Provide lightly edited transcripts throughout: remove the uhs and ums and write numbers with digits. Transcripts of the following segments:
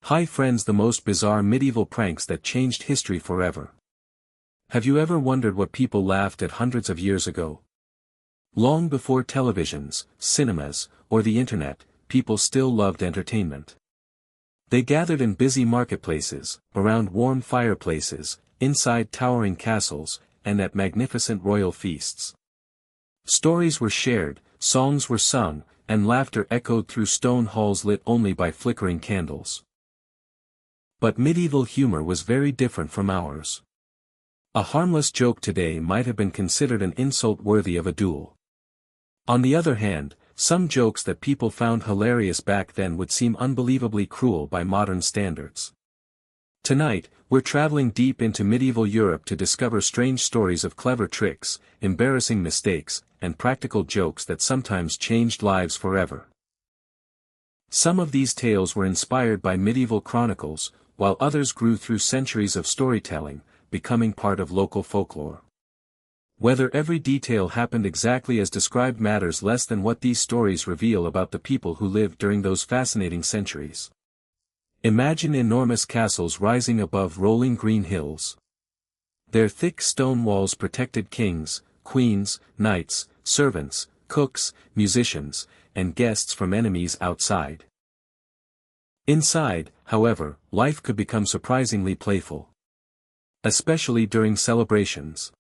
Hi friends, the most bizarre medieval pranks that changed history forever. Have you ever wondered what people laughed at hundreds of years ago? Long before televisions, cinemas, or the internet, people still loved entertainment. They gathered in busy marketplaces, around warm fireplaces, inside towering castles, and at magnificent royal feasts. Stories were shared, songs were sung, and laughter echoed through stone halls lit only by flickering candles. But medieval humor was very different from ours. A harmless joke today might have been considered an insult worthy of a duel. On the other hand, some jokes that people found hilarious back then would seem unbelievably cruel by modern standards. Tonight, we're traveling deep into medieval Europe to discover strange stories of clever tricks, embarrassing mistakes, and practical jokes that sometimes changed lives forever. Some of these tales were inspired by medieval chronicles, while others grew through centuries of storytelling, becoming part of local folklore. Whether every detail happened exactly as described matters less than what these stories reveal about the people who lived during those fascinating centuries. Imagine enormous castles rising above rolling green hills. Their thick stone walls protected kings, queens, knights, servants, cooks, musicians, and guests from enemies outside. Inside, however, life could become surprisingly playful. Especially during celebrations.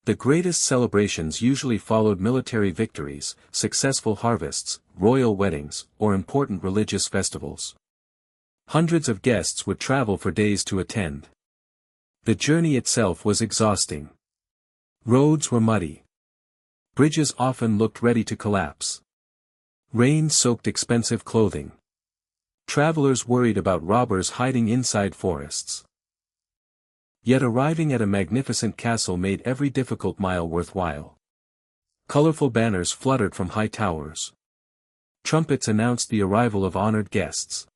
The greatest celebrations usually followed military victories, successful harvests, royal weddings, or important religious festivals. Hundreds of guests would travel for days to attend. The journey itself was exhausting. Roads were muddy. Bridges often looked ready to collapse. Rain soaked expensive clothing. Travelers worried about robbers hiding inside forests. Yet arriving at a magnificent castle made every difficult mile worthwhile. Colorful banners fluttered from high towers. Trumpets announced the arrival of honored guests.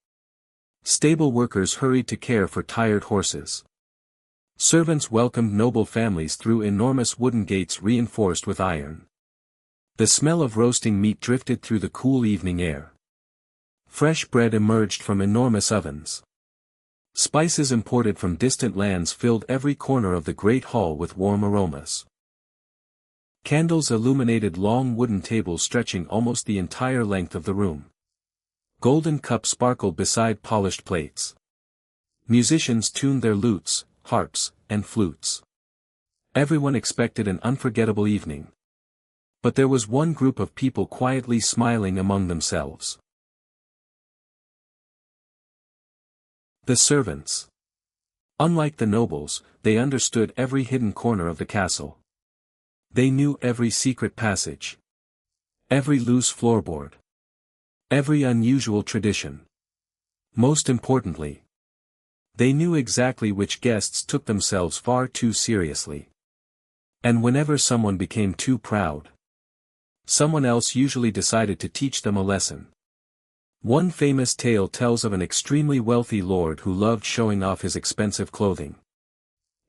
Stable workers hurried to care for tired horses. Servants welcomed noble families through enormous wooden gates reinforced with iron. The smell of roasting meat drifted through the cool evening air. Fresh bread emerged from enormous ovens. Spices imported from distant lands filled every corner of the great hall with warm aromas. Candles illuminated long wooden tables stretching almost the entire length of the room. Golden cups sparkled beside polished plates. Musicians tuned their lutes, harps, and flutes. Everyone expected an unforgettable evening. But there was one group of people quietly smiling among themselves. The servants. Unlike the nobles, they understood every hidden corner of the castle. They knew every secret passage. Every loose floorboard. Every unusual tradition. Most importantly, they knew exactly which guests took themselves far too seriously. And whenever someone became too proud, someone else usually decided to teach them a lesson. One famous tale tells of an extremely wealthy lord who loved showing off his expensive clothing.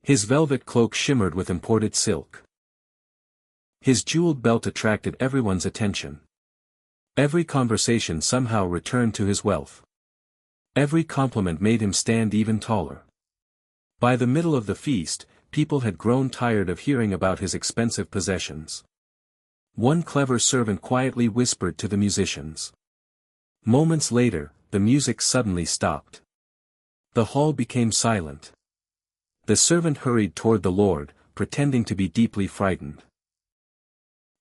His velvet cloak shimmered with imported silk. His jeweled belt attracted everyone's attention. Every conversation somehow returned to his wealth. Every compliment made him stand even taller. By the middle of the feast, people had grown tired of hearing about his expensive possessions. One clever servant quietly whispered to the musicians. Moments later, the music suddenly stopped. The hall became silent. The servant hurried toward the lord, pretending to be deeply frightened.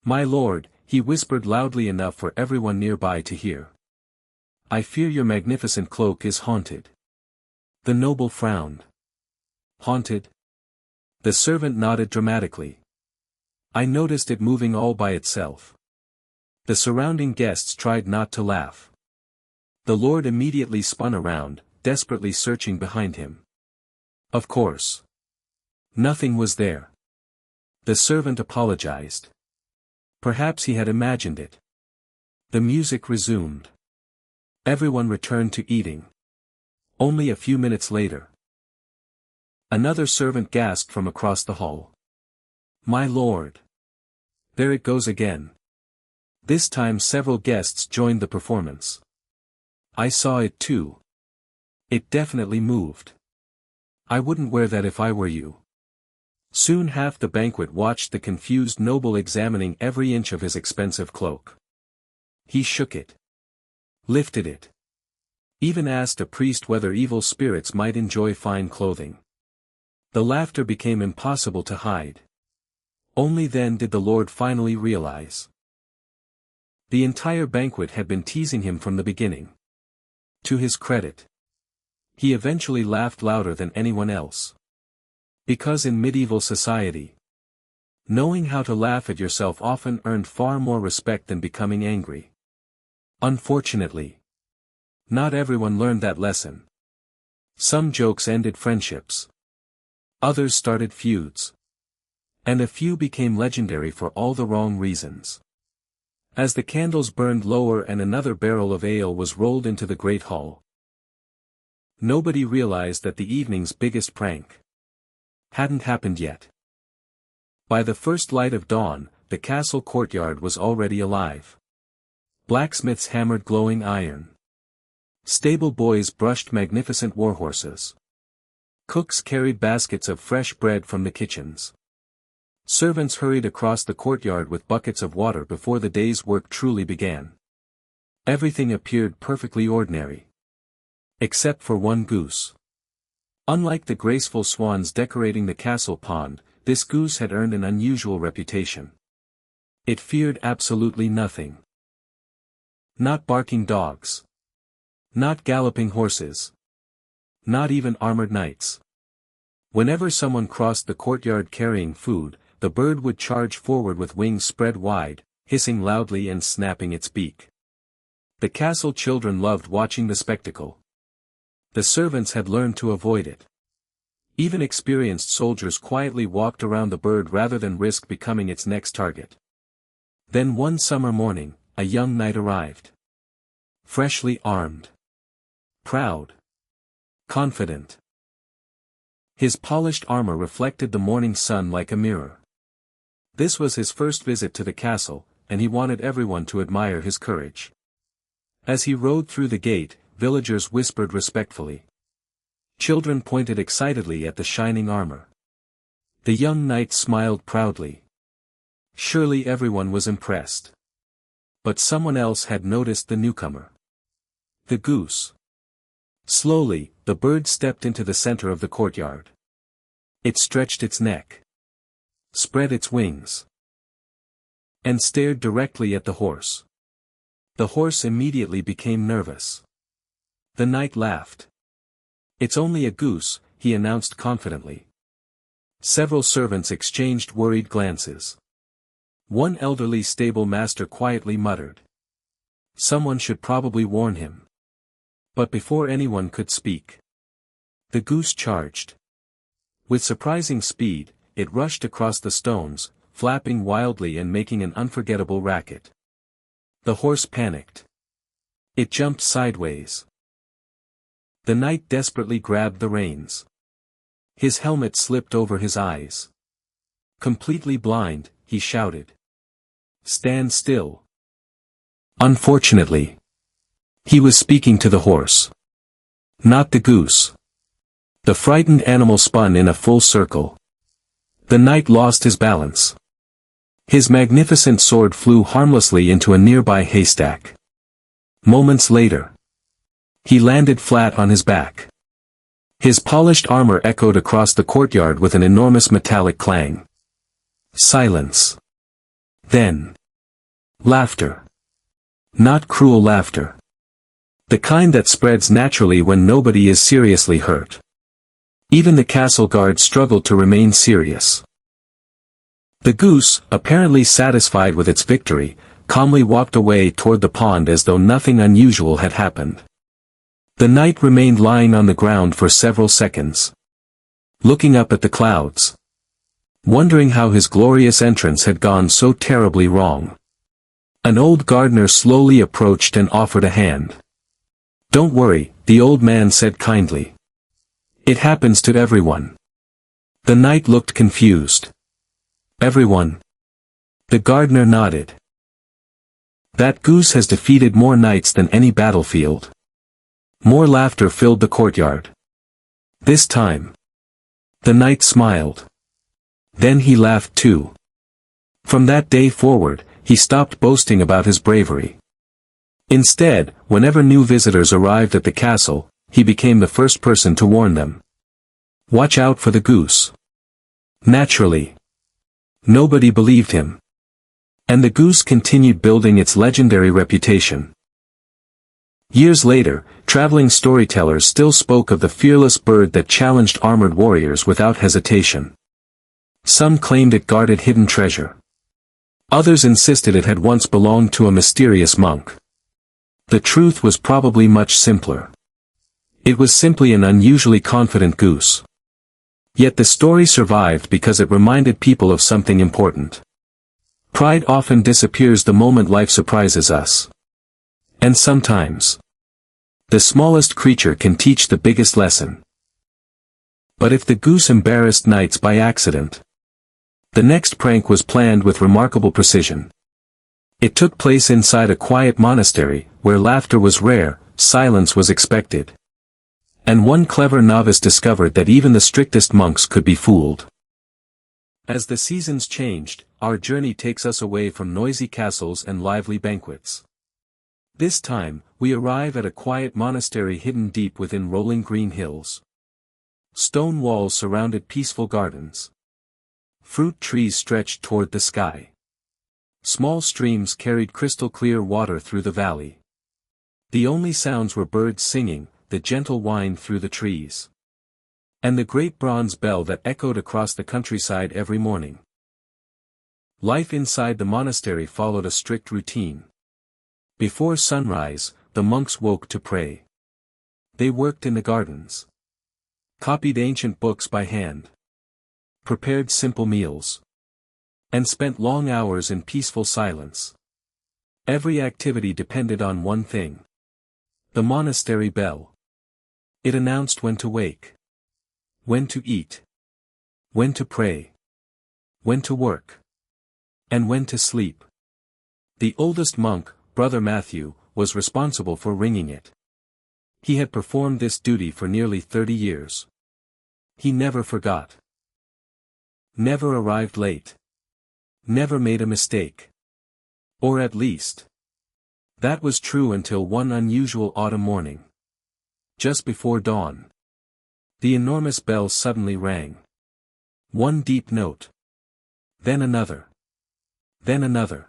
"My lord," he whispered loudly enough for everyone nearby to hear. "I fear your magnificent cloak is haunted." The noble frowned. "Haunted?" The servant nodded dramatically. "I noticed it moving all by itself." The surrounding guests tried not to laugh. The lord immediately spun around, desperately searching behind him. Of course. Nothing was there. The servant apologized. Perhaps he had imagined it. The music resumed. Everyone returned to eating. Only a few minutes later, another servant gasped from across the hall. "My lord! There it goes again." This time several guests joined the performance. "I saw it too." It definitely moved. I wouldn't wear that if I were you. Soon half the banquet watched the confused noble examining every inch of his expensive cloak. He shook it. Lifted it. Even asked a priest whether evil spirits might enjoy fine clothing. The laughter became impossible to hide. Only then did the Lord finally realize. The entire banquet had been teasing him from the beginning. To his credit, he eventually laughed louder than anyone else. Because in medieval society, knowing how to laugh at yourself often earned far more respect than becoming angry. Unfortunately, not everyone learned that lesson. Some jokes ended friendships. Others started feuds. And a few became legendary for all the wrong reasons. As the candles burned lower and another barrel of ale was rolled into the great hall, nobody realized that the evening's biggest prank hadn't happened yet. By the first light of dawn, the castle courtyard was already alive. Blacksmiths hammered glowing iron. Stable boys brushed magnificent warhorses. Cooks carried baskets of fresh bread from the kitchens. Servants hurried across the courtyard with buckets of water before the day's work truly began. Everything appeared perfectly ordinary. Except for one goose. Unlike the graceful swans decorating the castle pond, this goose had earned an unusual reputation. It feared absolutely nothing. Not barking dogs. Not galloping horses. Not even armored knights. Whenever someone crossed the courtyard carrying food, the bird would charge forward with wings spread wide, hissing loudly and snapping its beak. The castle children loved watching the spectacle. The servants had learned to avoid it. Even experienced soldiers quietly walked around the bird rather than risk becoming its next target. Then one summer morning, a young knight arrived. Freshly armed. Proud. Confident. His polished armor reflected the morning sun like a mirror. This was his first visit to the castle, and he wanted everyone to admire his courage. As he rode through the gate, villagers whispered respectfully. Children pointed excitedly at the shining armor. The young knight smiled proudly. Surely everyone was impressed. But someone else had noticed the newcomer. The goose. Slowly, the bird stepped into the center of the courtyard. It stretched its neck. Spread its wings. And stared directly at the horse. The horse immediately became nervous. The knight laughed. "It's only a goose," he announced confidently. Several servants exchanged worried glances. One elderly stable master quietly muttered. Someone should probably warn him. But before anyone could speak, the goose charged. With surprising speed, it rushed across the stones, flapping wildly and making an unforgettable racket. The horse panicked. It jumped sideways. The knight desperately grabbed the reins. His helmet slipped over his eyes. Completely blind, he shouted. "Stand still." Unfortunately, he was speaking to the horse. Not the goose. The frightened animal spun in a full circle. The knight lost his balance. His magnificent sword flew harmlessly into a nearby haystack. Moments later, he landed flat on his back. His polished armor echoed across the courtyard with an enormous metallic clang. Silence. Then, laughter. Not cruel laughter. The kind that spreads naturally when nobody is seriously hurt. Even the castle guard struggled to remain serious. The goose, apparently satisfied with its victory, calmly walked away toward the pond as though nothing unusual had happened. The knight remained lying on the ground for several seconds, looking up at the clouds, wondering how his glorious entrance had gone so terribly wrong. An old gardener slowly approached and offered a hand. "Don't worry," the old man said kindly. "It happens to everyone." The knight looked confused. "Everyone?" The gardener nodded. "That goose has defeated more knights than any battlefield. More laughter filled the courtyard. This time, the knight smiled. Then he laughed too. From that day forward, he stopped boasting about his bravery. Instead, whenever new visitors arrived at the castle, he became the first person to warn them. Watch out for the goose. Naturally, nobody believed him. And the goose continued building its legendary reputation. Years later, traveling storytellers still spoke of the fearless bird that challenged armored warriors without hesitation. Some claimed it guarded hidden treasure. Others insisted it had once belonged to a mysterious monk. The truth was probably much simpler. It was simply an unusually confident goose. Yet the story survived because it reminded people of something important. Pride often disappears the moment life surprises us. And sometimes, the smallest creature can teach the biggest lesson. But if the goose embarrassed knights by accident, the next prank was planned with remarkable precision. It took place inside a quiet monastery, where laughter was rare, silence was expected. And one clever novice discovered that even the strictest monks could be fooled. As the seasons changed, our journey takes us away from noisy castles and lively banquets. This time, we arrive at a quiet monastery hidden deep within rolling green hills. Stone walls surrounded peaceful gardens. Fruit trees stretched toward the sky. Small streams carried crystal-clear water through the valley. The only sounds were birds singing, the gentle wind through the trees. And the great bronze bell that echoed across the countryside every morning. Life inside the monastery followed a strict routine. Before sunrise, the monks woke to pray. They worked in the gardens. Copied ancient books by hand. Prepared simple meals. And spent long hours in peaceful silence. Every activity depended on one thing. The monastery bell. It announced when to wake. When to eat. When to pray. When to work. And when to sleep. The oldest monk, Brother Matthew, was responsible for ringing it. He had performed this duty for nearly 30 years. He never forgot. Never arrived late. Never made a mistake. Or at least, that was true until one unusual autumn morning. Just before dawn, the enormous bell suddenly rang. One deep note. Then another. Then another.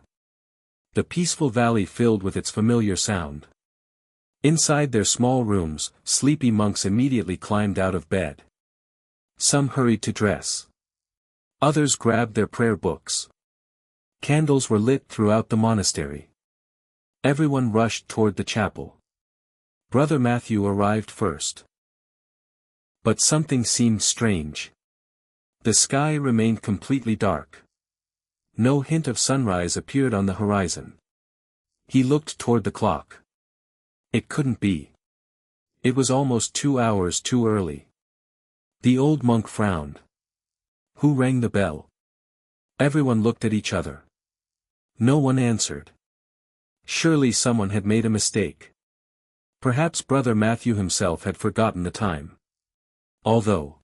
The peaceful valley filled with its familiar sound. Inside their small rooms, sleepy monks immediately climbed out of bed. Some hurried to dress. Others grabbed their prayer books. Candles were lit throughout the monastery. Everyone rushed toward the chapel. Brother Matthew arrived first. But something seemed strange. The sky remained completely dark. No hint of sunrise appeared on the horizon. He looked toward the clock. It couldn't be. It was almost 2 hours too early. The old monk frowned. Who rang the bell? Everyone looked at each other. No one answered. Surely someone had made a mistake. Perhaps Brother Matthew himself had forgotten the time. Although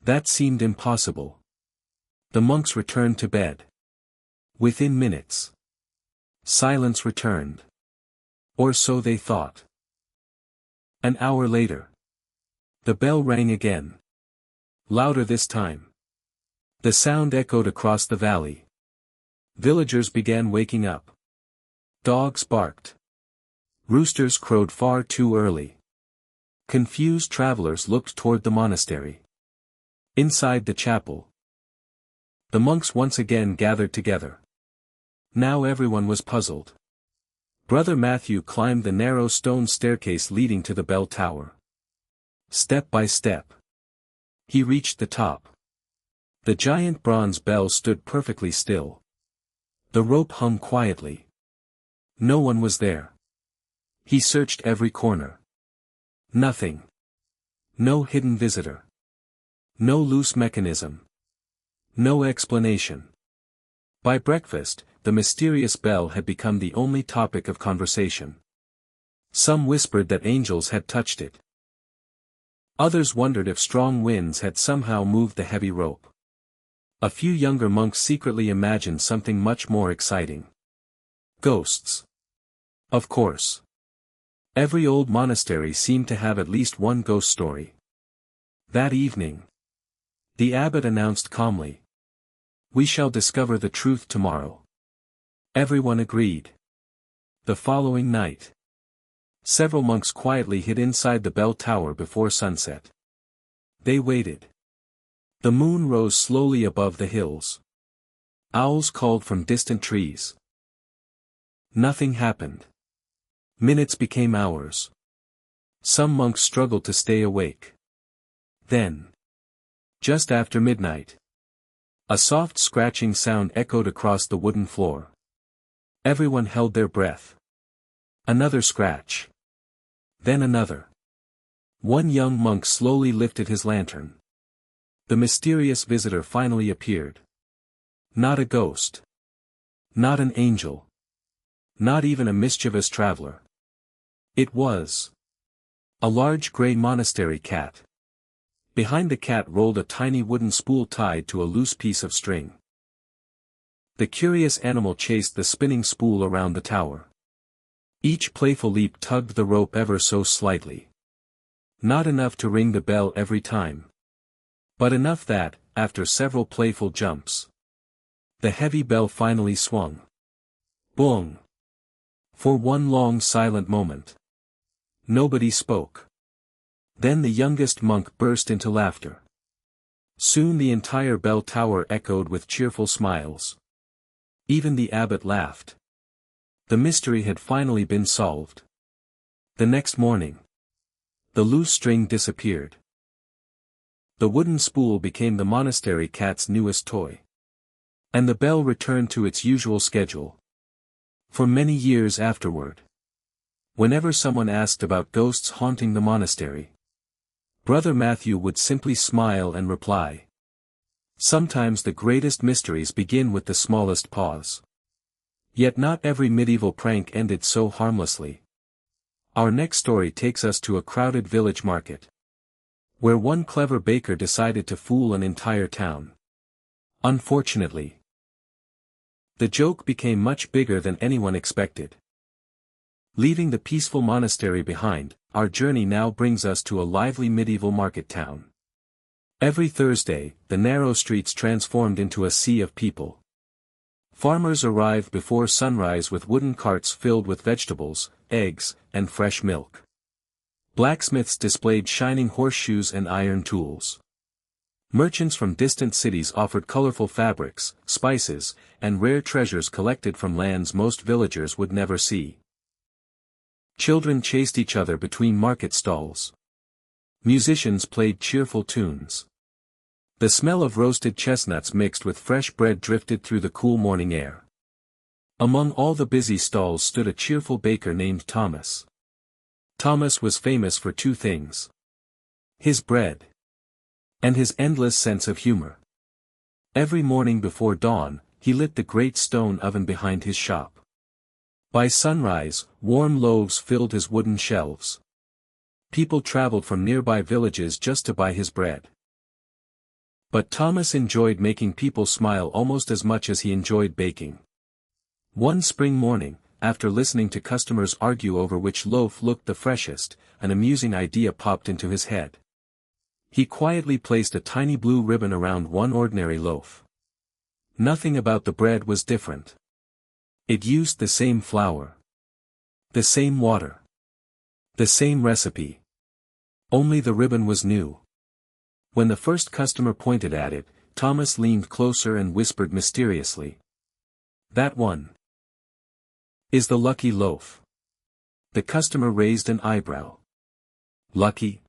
that seemed impossible. The monks returned to bed. Within minutes, silence returned. Or so they thought. An hour later, the bell rang again. Louder this time. The sound echoed across the valley. Villagers began waking up. Dogs barked. Roosters crowed far too early. Confused travelers looked toward the monastery. Inside the chapel, the monks once again gathered together. Now everyone was puzzled. Brother Matthew climbed the narrow stone staircase leading to the bell tower. Step by step, he reached the top. The giant bronze bell stood perfectly still. The rope hung quietly. No one was there. He searched every corner. Nothing. No hidden visitor. No loose mechanism. No explanation. By breakfast, the mysterious bell had become the only topic of conversation. Some whispered that angels had touched it. Others wondered if strong winds had somehow moved the heavy rope. A few younger monks secretly imagined something much more exciting. Ghosts. Of course. Every old monastery seemed to have at least one ghost story. That evening, the abbot announced calmly, "We shall discover the truth tomorrow." Everyone agreed. The following night, several monks quietly hid inside the bell tower before sunset. They waited. The moon rose slowly above the hills. Owls called from distant trees. Nothing happened. Minutes became hours. Some monks struggled to stay awake. Then, just after midnight, a soft scratching sound echoed across the wooden floor. Everyone held their breath. Another scratch. Then another. One young monk slowly lifted his lantern. The mysterious visitor finally appeared. Not a ghost. Not an angel. Not even a mischievous traveler. It was a large gray monastery cat. Behind the cat rolled a tiny wooden spool tied to a loose piece of string. The curious animal chased the spinning spool around the tower. Each playful leap tugged the rope ever so slightly. Not enough to ring the bell every time, but enough that, after several playful jumps, the heavy bell finally swung. Boom! For one long silent moment, nobody spoke. Then the youngest monk burst into laughter. Soon the entire bell tower echoed with cheerful smiles. Even the abbot laughed. The mystery had finally been solved. The next morning, the loose string disappeared. The wooden spool became the monastery cat's newest toy. And the bell returned to its usual schedule. For many years afterward, whenever someone asked about ghosts haunting the monastery, Brother Matthew would simply smile and reply, "Sometimes the greatest mysteries begin with the smallest pause." Yet not every medieval prank ended so harmlessly. Our next story takes us to a crowded village market, where one clever baker decided to fool an entire town. Unfortunately, the joke became much bigger than anyone expected. Leaving the peaceful monastery behind, our journey now brings us to a lively medieval market town. Every Thursday, the narrow streets transformed into a sea of people. Farmers arrived before sunrise with wooden carts filled with vegetables, eggs, and fresh milk. Blacksmiths displayed shining horseshoes and iron tools. Merchants from distant cities offered colorful fabrics, spices, and rare treasures collected from lands most villagers would never see. Children chased each other between market stalls. Musicians played cheerful tunes. The smell of roasted chestnuts mixed with fresh bread drifted through the cool morning air. Among all the busy stalls stood a cheerful baker named Thomas. Thomas was famous for two things: his bread and his endless sense of humor. Every morning before dawn, he lit the great stone oven behind his shop. By sunrise, warm loaves filled his wooden shelves. People traveled from nearby villages just to buy his bread. But Thomas enjoyed making people smile almost as much as he enjoyed baking. One spring morning, after listening to customers argue over which loaf looked the freshest, an amusing idea popped into his head. He quietly placed a tiny blue ribbon around one ordinary loaf. Nothing about the bread was different. It used the same flour, the same water, the same recipe. Only the ribbon was new. When the first customer pointed at it, Thomas leaned closer and whispered mysteriously, "That one is the lucky loaf." The customer raised an eyebrow. "Lucky?"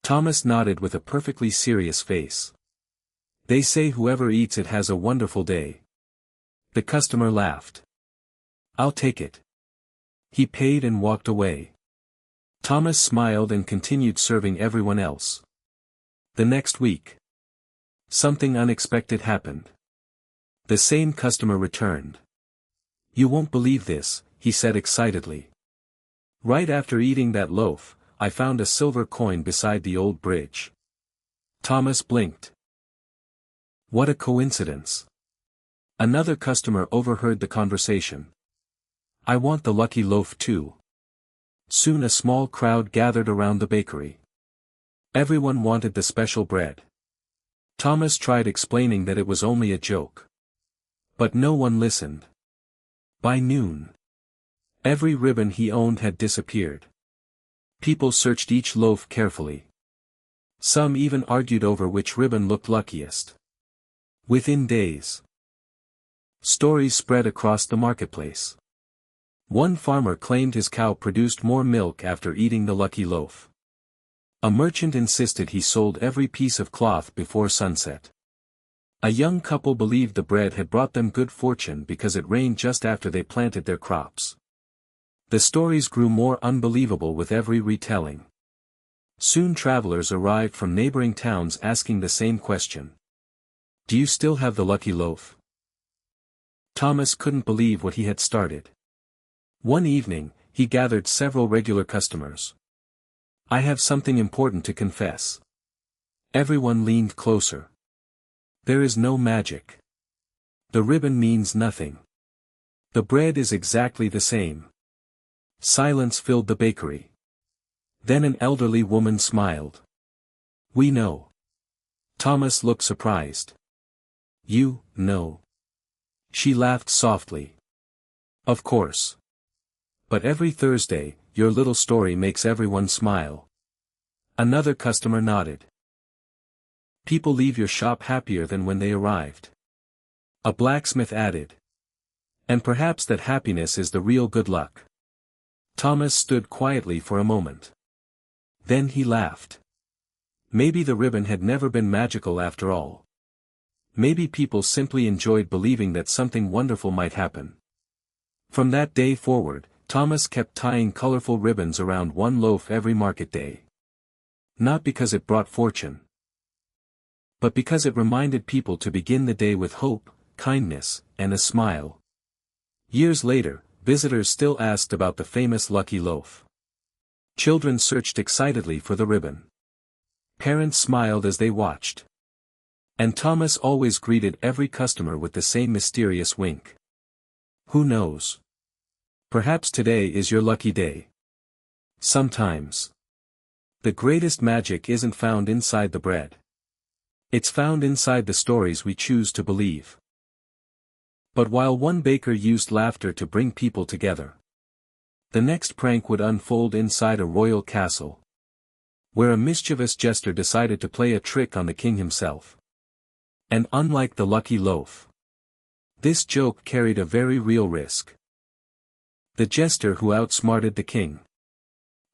Thomas nodded with a perfectly serious face. "They say whoever eats it has a wonderful day." The customer laughed. "I'll take it." He paid and walked away. Thomas smiled and continued serving everyone else. The next week, something unexpected happened. The same customer returned. "You won't believe this," he said excitedly. Right after eating that loaf, I found a silver coin beside the old bridge. Thomas blinked. What a coincidence. Another customer overheard the conversation. I want the lucky loaf too. Soon a small crowd gathered around the bakery. Everyone wanted the special bread. Thomas tried explaining that it was only a joke. But no one listened. By noon, every ribbon he owned had disappeared. People searched each loaf carefully. Some even argued over which ribbon looked luckiest. Within days, stories spread across the marketplace. One farmer claimed his cow produced more milk after eating the lucky loaf. A merchant insisted he sold every piece of cloth before sunset. A young couple believed the bread had brought them good fortune because it rained just after they planted their crops. The stories grew more unbelievable with every retelling. Soon travelers arrived from neighboring towns asking the same question. Do you still have the lucky loaf? Thomas couldn't believe what he had started. One evening, he gathered several regular customers. I have something important to confess. Everyone leaned closer. There is no magic. The ribbon means nothing. The bread is exactly the same. Silence filled the bakery. Then an elderly woman smiled. We know. Thomas looked surprised. You know. She laughed softly. Of course. But every Thursday, your little story makes everyone smile. Another customer nodded. People leave your shop happier than when they arrived. A blacksmith added. And perhaps that happiness is the real good luck. Thomas stood quietly for a moment. Then he laughed. Maybe the ribbon had never been magical after all. Maybe people simply enjoyed believing that something wonderful might happen. From that day forward, Thomas kept tying colorful ribbons around one loaf every market day. Not because it brought fortune, but because it reminded people to begin the day with hope, kindness, and a smile. Years later, visitors still asked about the famous lucky loaf. Children searched excitedly for the ribbon. Parents smiled as they watched. And Thomas always greeted every customer with the same mysterious wink. Who knows? Perhaps today is your lucky day. Sometimes. The greatest magic isn't found inside the bread. It's found inside the stories we choose to believe. But while one baker used laughter to bring people together, the next prank would unfold inside a royal castle, where a mischievous jester decided to play a trick on the king himself. And unlike the lucky loaf, this joke carried a very real risk. The jester who outsmarted the king.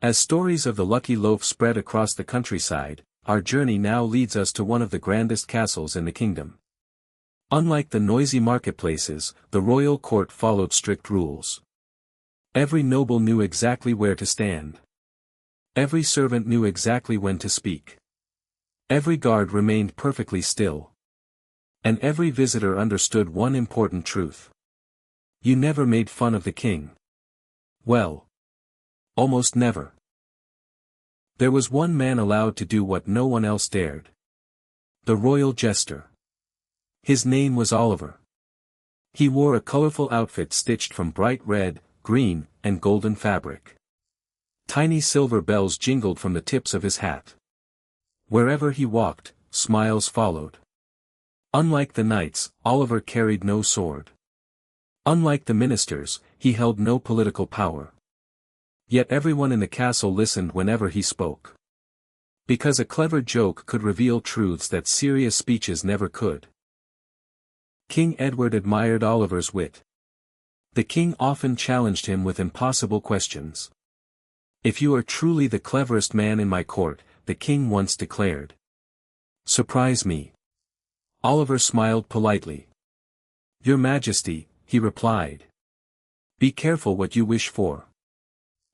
As stories of the lucky loaf spread across the countryside, our journey now leads us to one of the grandest castles in the kingdom. Unlike the noisy marketplaces, the royal court followed strict rules. Every noble knew exactly where to stand. Every servant knew exactly when to speak. Every guard remained perfectly still. And every visitor understood one important truth. You never made fun of the king. Well, almost never. There was one man allowed to do what no one else dared. The royal jester. His name was Oliver. He wore a colorful outfit stitched from bright red, green, and golden fabric. Tiny silver bells jingled from the tips of his hat. Wherever he walked, smiles followed. Unlike the knights, Oliver carried no sword. Unlike the ministers, he held no political power. Yet everyone in the castle listened whenever he spoke. Because a clever joke could reveal truths that serious speeches never could. King Edward admired Oliver's wit. The king often challenged him with impossible questions. If you are truly the cleverest man in my court, the king once declared. Surprise me. Oliver smiled politely. Your Majesty, he replied. Be careful what you wish for.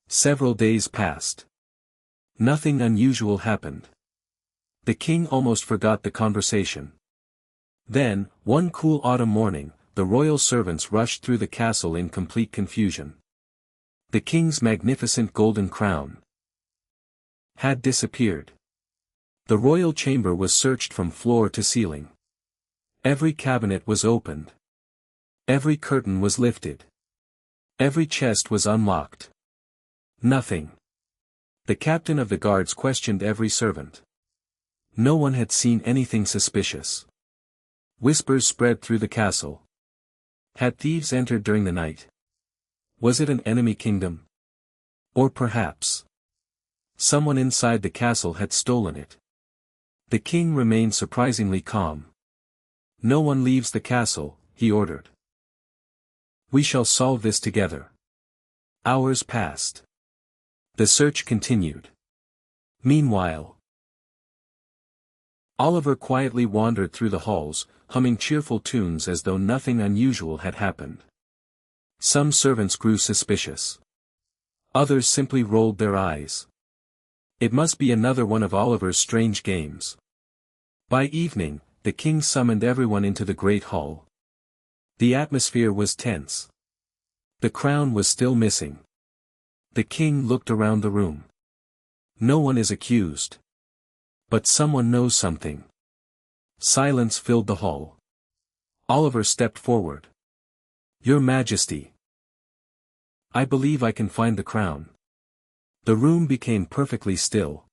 Several days passed. Nothing unusual happened. The king almost forgot the conversation. Then, one cool autumn morning, the royal servants rushed through the castle in complete confusion. The king's magnificent golden crown had disappeared. The royal chamber was searched from floor to ceiling. Every cabinet was opened. Every curtain was lifted. Every chest was unlocked. Nothing. The captain of the guards questioned every servant. No one had seen anything suspicious. Whispers spread through the castle. Had thieves entered during the night? Was it an enemy kingdom? Or perhaps someone inside the castle had stolen it. The king remained surprisingly calm. "No one leaves the castle," he ordered. "We shall solve this together." Hours passed. The search continued. Meanwhile, Oliver quietly wandered through the halls, humming cheerful tunes as though nothing unusual had happened. Some servants grew suspicious. Others simply rolled their eyes. It must be another one of Oliver's strange games. By evening, the king summoned everyone into the great hall. The atmosphere was tense. The crown was still missing. The king looked around the room. No one is accused. But someone knows something. Silence filled the hall. Oliver stepped forward. "Your Majesty, I believe I can find the crown." The room became perfectly still.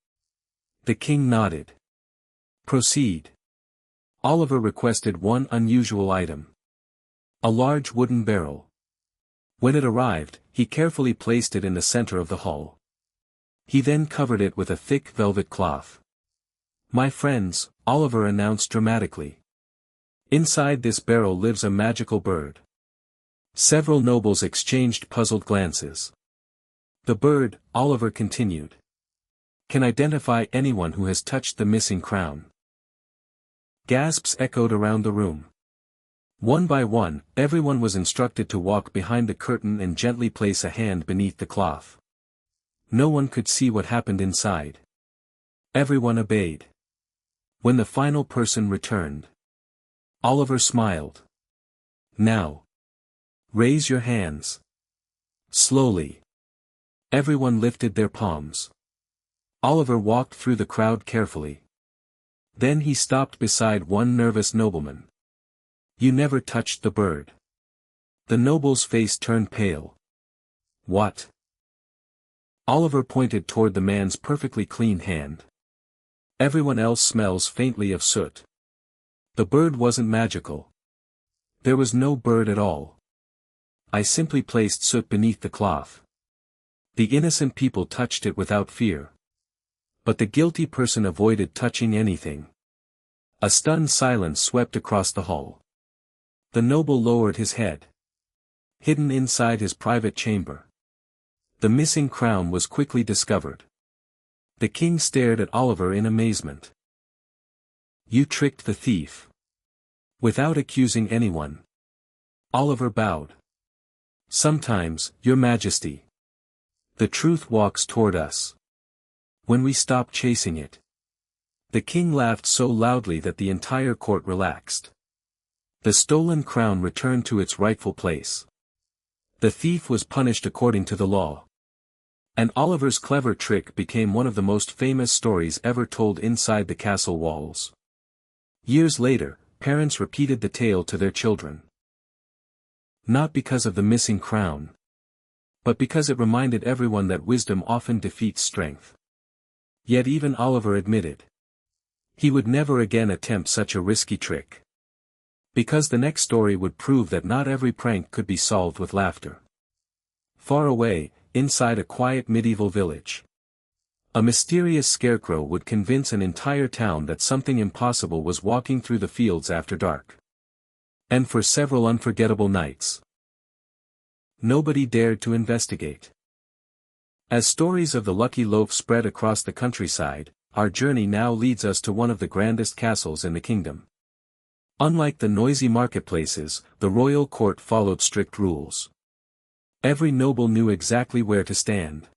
The king nodded. "Proceed." Oliver requested one unusual item. A large wooden barrel. When it arrived, he carefully placed it in the center of the hall. He then covered it with a thick velvet cloth. "My friends," Oliver announced dramatically. "Inside this barrel lives a magical bird." Several nobles exchanged puzzled glances. "The bird," Oliver continued, "can identify anyone who has touched the missing crown." Gasps echoed around the room. One by one, everyone was instructed to walk behind the curtain and gently place a hand beneath the cloth. No one could see what happened inside. Everyone obeyed. When the final person returned, Oliver smiled. "Now, raise your hands." Slowly. Everyone lifted their palms. Oliver walked through the crowd carefully. Then he stopped beside one nervous nobleman. "You never touched the bird." The noble's face turned pale. "What?" Oliver pointed toward the man's perfectly clean hand. "Everyone else smells faintly of soot." "The bird wasn't magical. There was no bird at all. I simply placed soot beneath the cloth. The innocent people touched it without fear. But the guilty person avoided touching anything." A stunned silence swept across the hall. The noble lowered his head. Hidden inside his private chamber, the missing crown was quickly discovered. The king stared at Oliver in amazement. "You tricked the thief." "Without accusing anyone." Oliver bowed. "Sometimes, Your Majesty, the truth walks toward us. When we stop chasing it." The king laughed so loudly that the entire court relaxed. The stolen crown returned to its rightful place. The thief was punished according to the law. And Oliver's clever trick became one of the most famous stories ever told inside the castle walls. Years later, parents repeated the tale to their children. Not because of the missing crown, but because it reminded everyone that wisdom often defeats strength. Yet even Oliver admitted he would never again attempt such a risky trick. Because the next story would prove that not every prank could be solved with laughter. Far away, inside a quiet medieval village, a mysterious scarecrow would convince an entire town that something impossible was walking through the fields after dark. And for several unforgettable nights, nobody dared to investigate. As stories of the lucky loaf spread across the countryside, our journey now leads us to one of the grandest castles in the kingdom. Unlike the noisy marketplaces, the royal court followed strict rules. Every noble knew exactly where to stand.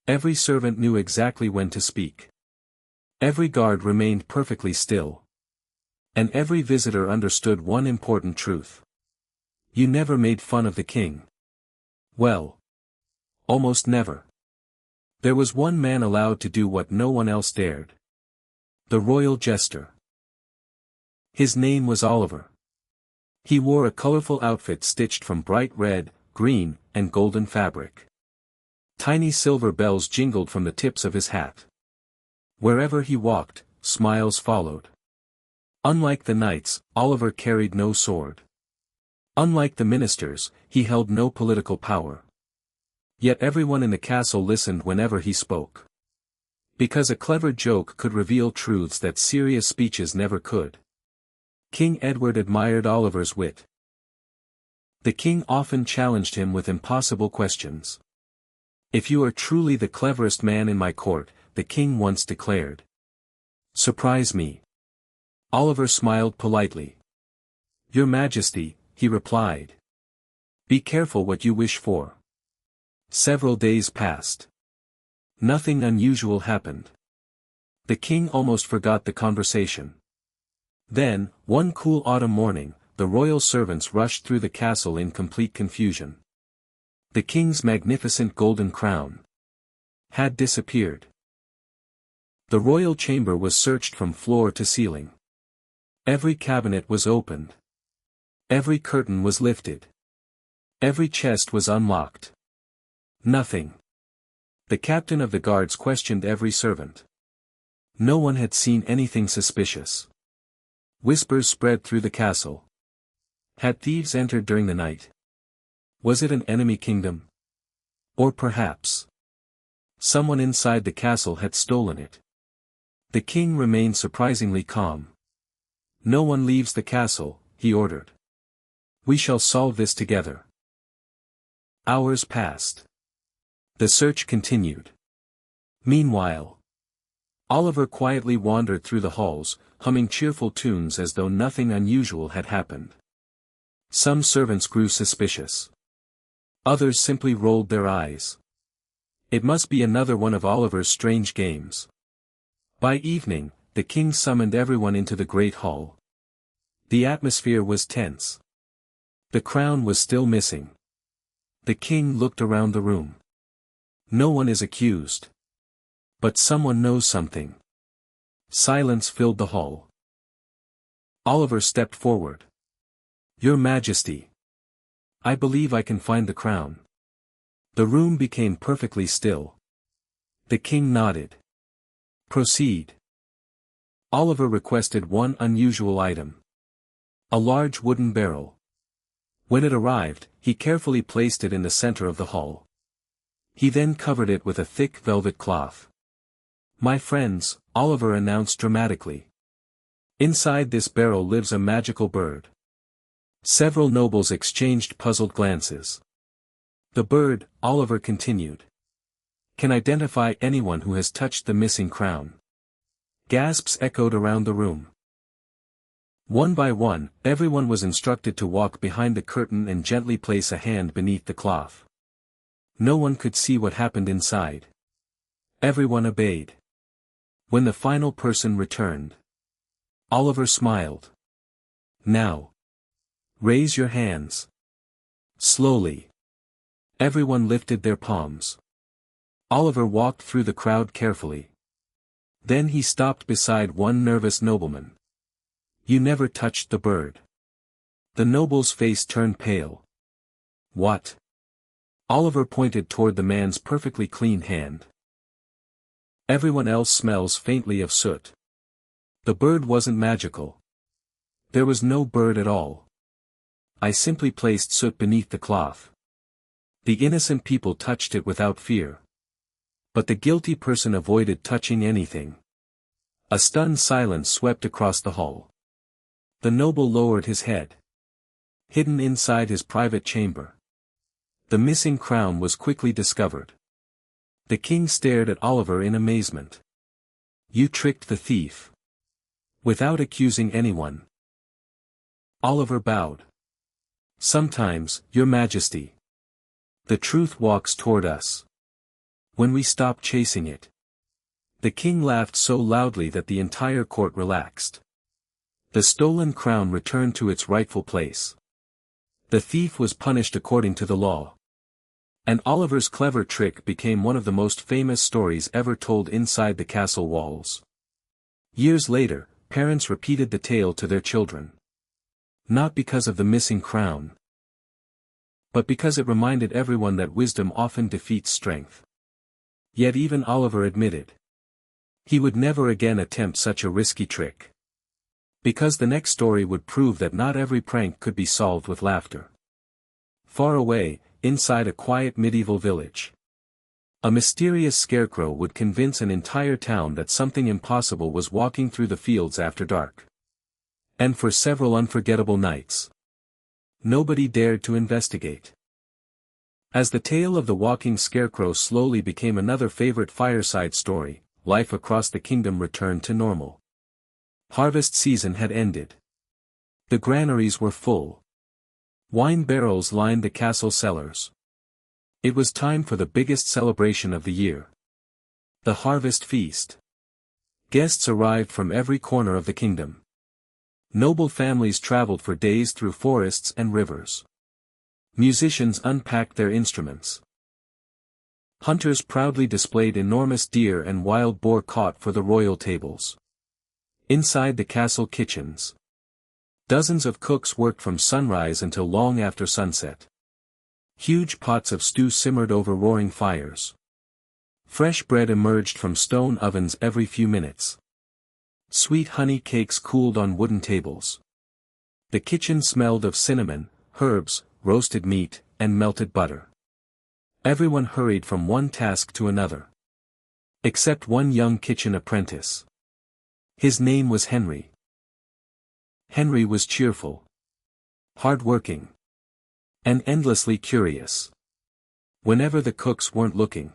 Every servant knew exactly when to speak. Every guard remained perfectly still. And every visitor understood one important truth. You never made fun of the king. Well, Almost never. There was one man allowed to do what no one else dared. The royal jester. His name was Oliver. He wore a colorful outfit stitched from bright red, green, and golden fabric. Tiny silver bells jingled from the tips of his hat. Wherever he walked, smiles followed. Unlike the knights, Oliver carried no sword. Unlike the ministers, he held no political power. Yet everyone in the castle listened whenever he spoke. Because a clever joke could reveal truths that serious speeches never could. King Edward admired Oliver's wit. The king often challenged him with impossible questions. "If you are truly the cleverest man in my court," the king once declared, "surprise me." Oliver smiled politely. "Your Majesty," he replied. "Be careful what you wish for." Several days passed. Nothing unusual happened. The king almost forgot the conversation. Then, one cool autumn morning, the royal servants rushed through the castle in complete confusion. The king's magnificent golden crown had disappeared. The royal chamber was searched from floor to ceiling. Every cabinet was opened. Every curtain was lifted. Every chest was unlocked. Nothing. The captain of the guards questioned every servant. No one had seen anything suspicious. Whispers spread through the castle. Had thieves entered during the night? Was it an enemy kingdom? Or perhaps someone inside the castle had stolen it. The king remained surprisingly calm. "No one leaves the castle," he ordered. "We shall solve this together." Hours passed. The search continued. Meanwhile, Oliver quietly wandered through the halls, humming cheerful tunes as though nothing unusual had happened. Some servants grew suspicious. Others simply rolled their eyes. It must be another one of Oliver's strange games. By evening, the king summoned everyone into the great hall. The atmosphere was tense. The crown was still missing. The king looked around the room. No one is accused. But someone knows something. Silence filled the hall. Oliver stepped forward. "Your Majesty, I believe I can find the crown." The room became perfectly still. The king nodded. "Proceed." Oliver requested one unusual item. A large wooden barrel. When it arrived, he carefully placed it in the center of the hall. He then covered it with a thick velvet cloth. "My friends," Oliver announced dramatically. "Inside this barrel lives a magical bird." Several nobles exchanged puzzled glances. "The bird," Oliver continued, "can identify anyone who has touched the missing crown." Gasps echoed around the room. One by one, everyone was instructed to walk behind the curtain and gently place a hand beneath the cloth. No one could see what happened inside. Everyone obeyed. When the final person returned, Oliver smiled. "Now, raise your hands." Slowly. Everyone lifted their palms. Oliver walked through the crowd carefully. Then he stopped beside one nervous nobleman. "You never touched the bird." The noble's face turned pale. "What?" Oliver pointed toward the man's perfectly clean hand. "Everyone else smells faintly of soot. The bird wasn't magical. There was no bird at all. I simply placed soot beneath the cloth. The innocent people touched it without fear. But the guilty person avoided touching anything." A stunned silence swept across the hall. The noble lowered his head. Hidden inside his private chamber, the missing crown was quickly discovered. The king stared at Oliver in amazement. "You tricked the thief." "Without accusing anyone." Oliver bowed. "Sometimes, Your Majesty. The truth walks toward us. When we stop chasing it." The king laughed so loudly that the entire court relaxed. The stolen crown returned to its rightful place. The thief was punished according to the law. And Oliver's clever trick became one of the most famous stories ever told inside the castle walls. Years later, parents repeated the tale to their children. Not because of the missing crown, but because it reminded everyone that wisdom often defeats strength. Yet even Oliver admitted he would never again attempt such a risky trick. Because the next story would prove that not every prank could be solved with laughter. Far away, inside a quiet medieval village, a mysterious scarecrow would convince an entire town that something impossible was walking through the fields after dark. And for several unforgettable nights, nobody dared to investigate. As the tale of the walking scarecrow slowly became another favorite fireside story, life across the kingdom returned to normal. Harvest season had ended. The granaries were full. Wine barrels lined the castle cellars. It was time for the biggest celebration of the year. The harvest feast. Guests arrived from every corner of the kingdom. Noble families traveled for days through forests and rivers. Musicians unpacked their instruments. Hunters proudly displayed enormous deer and wild boar caught for the royal tables. Inside the castle kitchens, dozens of cooks worked from sunrise until long after sunset. Huge pots of stew simmered over roaring fires. Fresh bread emerged from stone ovens every few minutes. Sweet honey cakes cooled on wooden tables. The kitchen smelled of cinnamon, herbs, roasted meat, and melted butter. Everyone hurried from one task to another. Except one young kitchen apprentice. His name was Henry. Henry was cheerful, hard-working, and endlessly curious. Whenever the cooks weren't looking,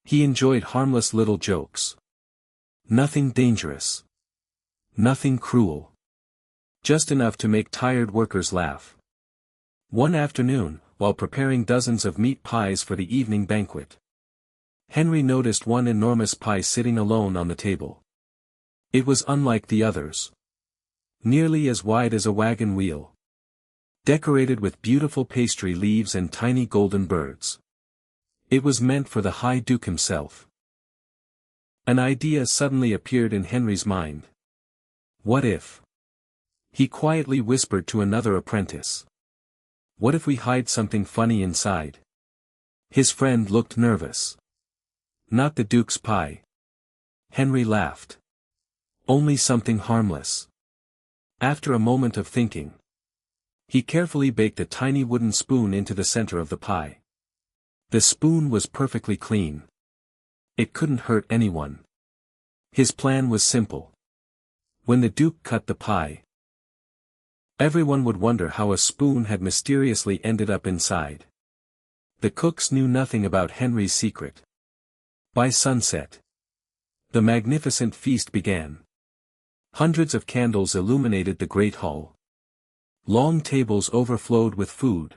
he enjoyed harmless little jokes. Nothing dangerous. Nothing cruel. Just enough to make tired workers laugh. One afternoon, while preparing dozens of meat pies for the evening banquet, Henry noticed one enormous pie sitting alone on the table. It was unlike the others. Nearly as wide as a wagon wheel. Decorated with beautiful pastry leaves and tiny golden birds. It was meant for the High Duke himself. An idea suddenly appeared in Henry's mind. What if? He quietly whispered to another apprentice. What if we hide something funny inside? His friend looked nervous. Not the Duke's pie. Henry laughed. Only something harmless. After a moment of thinking, he carefully baked a tiny wooden spoon into the center of the pie. The spoon was perfectly clean. It couldn't hurt anyone. His plan was simple. When the Duke cut the pie, everyone would wonder how a spoon had mysteriously ended up inside. The cooks knew nothing about Henry's secret. By sunset, the magnificent feast began. Hundreds of candles illuminated the great hall. Long tables overflowed with food.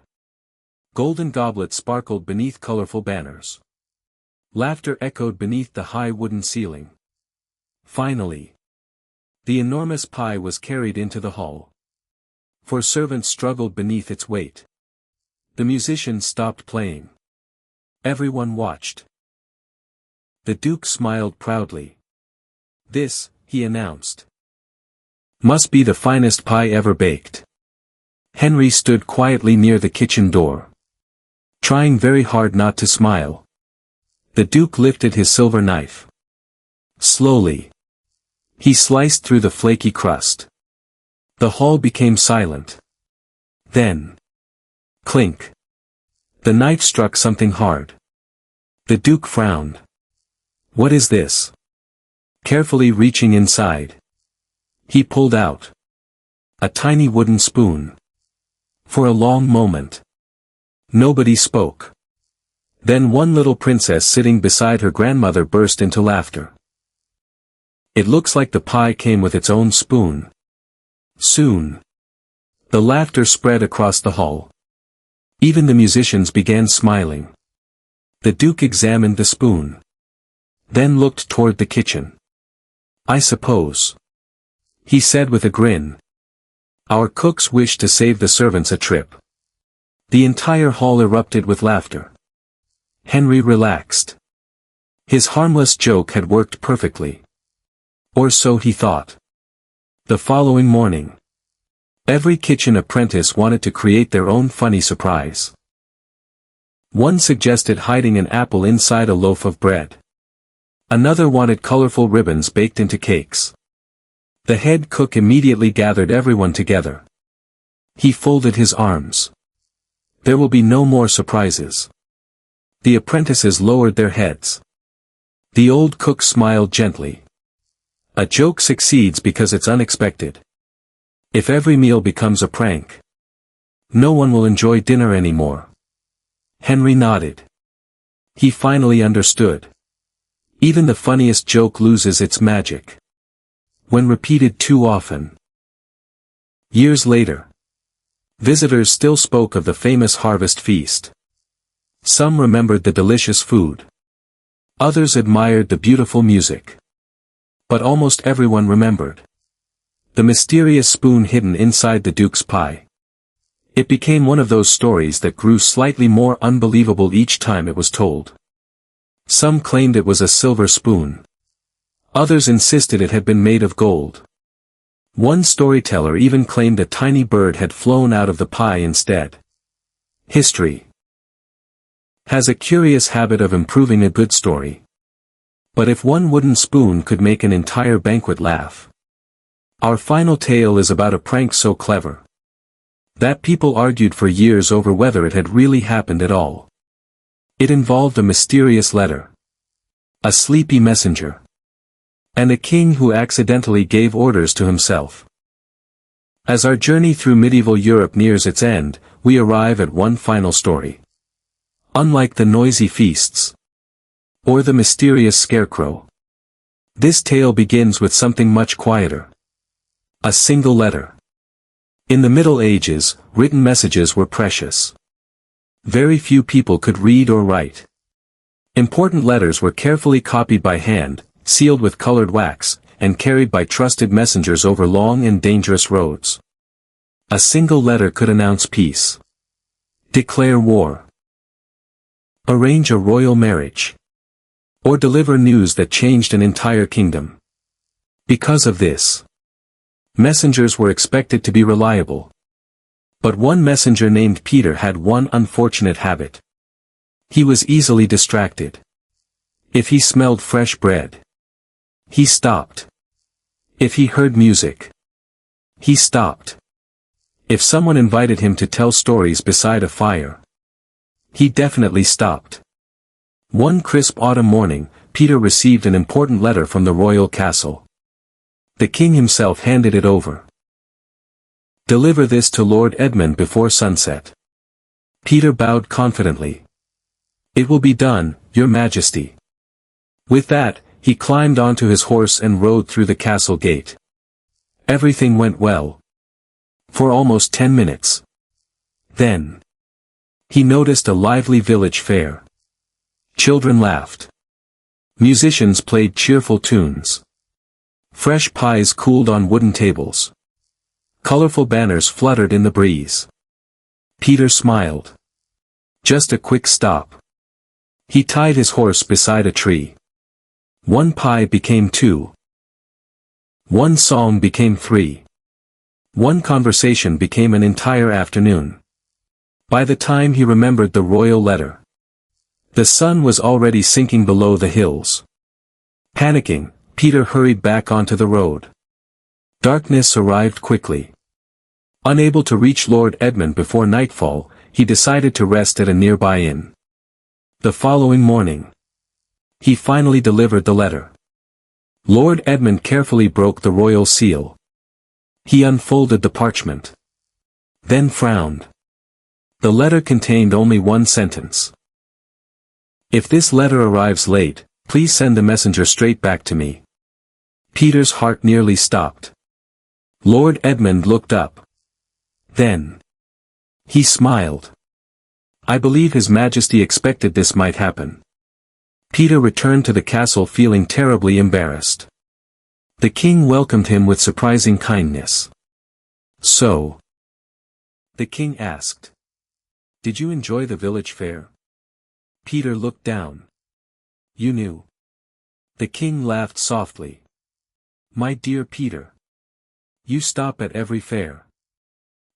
Golden goblets sparkled beneath colorful banners. Laughter echoed beneath the high wooden ceiling. Finally, the enormous pie was carried into the hall. For servants struggled beneath its weight. The musicians stopped playing. Everyone watched. The Duke smiled proudly. This, he announced, must be the finest pie ever baked. Henry stood quietly near the kitchen door, trying very hard not to smile. The Duke lifted his silver knife. Slowly, he sliced through the flaky crust. The hall became silent. Then, clink. The knife struck something hard. The Duke frowned. What is this? Carefully reaching inside, he pulled out a tiny wooden spoon. For a long moment, nobody spoke. Then one little princess sitting beside her grandmother burst into laughter. It looks like the pie came with its own spoon. Soon, the laughter spread across the hall. Even the musicians began smiling. The Duke examined the spoon, then looked toward the kitchen. I suppose, he said with a grin, our cooks wish to save the servants a trip. The entire hall erupted with laughter. Henry relaxed. His harmless joke had worked perfectly. Or so he thought. The following morning, every kitchen apprentice wanted to create their own funny surprise. One suggested hiding an apple inside a loaf of bread. Another wanted colorful ribbons baked into cakes. The head cook immediately gathered everyone together. He folded his arms. There will be no more surprises. The apprentices lowered their heads. The old cook smiled gently. A joke succeeds because it's unexpected. If every meal becomes a prank, no one will enjoy dinner anymore. Henry nodded. He finally understood. Even the funniest joke loses its magic when repeated too often. Years later, visitors still spoke of the famous harvest feast. Some remembered the delicious food. Others admired the beautiful music. But almost everyone remembered the mysterious spoon hidden inside the Duke's pie. It became one of those stories that grew slightly more unbelievable each time it was told. Some claimed it was a silver spoon. Others insisted it had been made of gold. One storyteller even claimed a tiny bird had flown out of the pie instead. History has a curious habit of improving a good story. But if one wooden spoon could make an entire banquet laugh. Our final tale is about a prank so clever that people argued for years over whether it had really happened at all. It involved a mysterious letter, a sleepy messenger, and a king who accidentally gave orders to himself. As our journey through medieval Europe nears its end, we arrive at one final story. Unlike the noisy feasts or the mysterious scarecrow, this tale begins with something much quieter. A single letter. In the Middle Ages, written messages were precious. Very few people could read or write. Important letters were carefully copied by hand, sealed with colored wax, and carried by trusted messengers over long and dangerous roads. A single letter could announce peace, declare war, arrange a royal marriage, or deliver news that changed an entire kingdom. Because of this, messengers were expected to be reliable. But one messenger named Peter had one unfortunate habit. He was easily distracted. If he smelled fresh bread, he stopped. If he heard music, he stopped. If someone invited him to tell stories beside a fire, he definitely stopped. One crisp autumn morning, Peter received an important letter from the royal castle. The king himself handed it over. Deliver this to Lord Edmund before sunset. Peter bowed confidently. It will be done, Your Majesty. With that, he climbed onto his horse and rode through the castle gate. Everything went well. For almost 10 minutes. Then, he noticed a lively village fair. Children laughed. Musicians played cheerful tunes. Fresh pies cooled on wooden tables. Colorful banners fluttered in the breeze. Peter smiled. Just a quick stop. He tied his horse beside a tree. One pie became 2. One song became 3. One conversation became an entire afternoon. By the time he remembered the royal letter, the sun was already sinking below the hills. Panicking, Peter hurried back onto the road. Darkness arrived quickly. Unable to reach Lord Edmund before nightfall, he decided to rest at a nearby inn. The following morning, he finally delivered the letter. Lord Edmund carefully broke the royal seal. He unfolded the parchment. Then frowned. The letter contained only one sentence. If this letter arrives late, please send the messenger straight back to me. Peter's heart nearly stopped. Lord Edmund looked up. Then, he smiled. I believe His Majesty expected this might happen. Peter returned to the castle feeling terribly embarrassed. The king welcomed him with surprising kindness. So, the king asked, did you enjoy the village fair? Peter looked down. You knew. The king laughed softly. My dear Peter. You stop at every fair.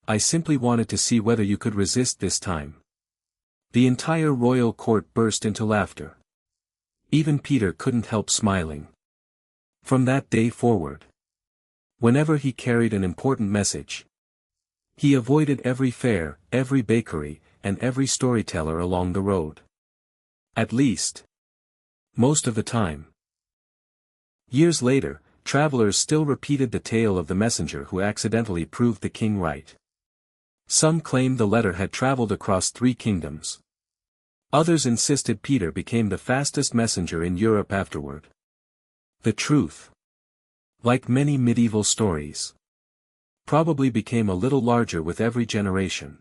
I simply wanted to see whether you could resist this time. The entire royal court burst into laughter. Even Peter couldn't help smiling. From that day forward, whenever he carried an important message, he avoided every fair, every bakery, and every storyteller along the road. At least, most of the time. Years later, travelers still repeated the tale of the messenger who accidentally proved the king right. Some claimed the letter had traveled across 3 kingdoms. Others insisted Peter became the fastest messenger in Europe afterward. The truth, like many medieval stories, probably became a little larger with every generation.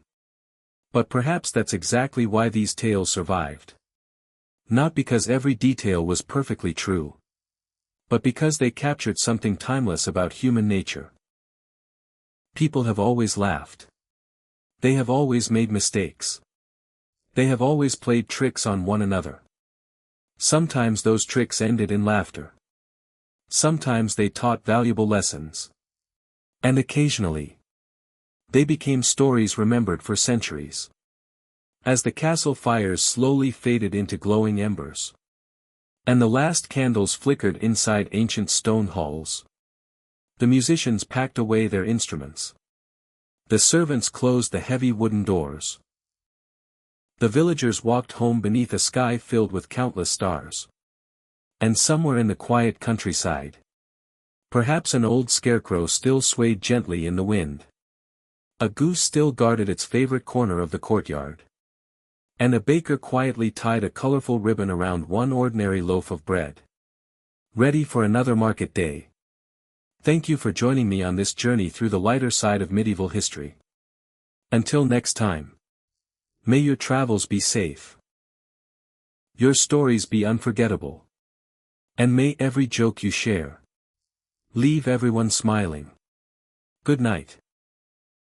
But perhaps that's exactly why these tales survived. Not because every detail was perfectly true, but because they captured something timeless about human nature. People have always laughed. They have always made mistakes. They have always played tricks on one another. Sometimes those tricks ended in laughter. Sometimes they taught valuable lessons. And occasionally, they became stories remembered for centuries. As the castle fires slowly faded into glowing embers, and the last candles flickered inside ancient stone halls, the musicians packed away their instruments. The servants closed the heavy wooden doors. The villagers walked home beneath a sky filled with countless stars. And somewhere in the quiet countryside, perhaps an old scarecrow still swayed gently in the wind. A goose still guarded its favorite corner of the courtyard. And a baker quietly tied a colorful ribbon around one ordinary loaf of bread. Ready for another market day. Thank you for joining me on this journey through the lighter side of medieval history. Until next time. May your travels be safe. Your stories be unforgettable. And may every joke you share leave everyone smiling. Good night.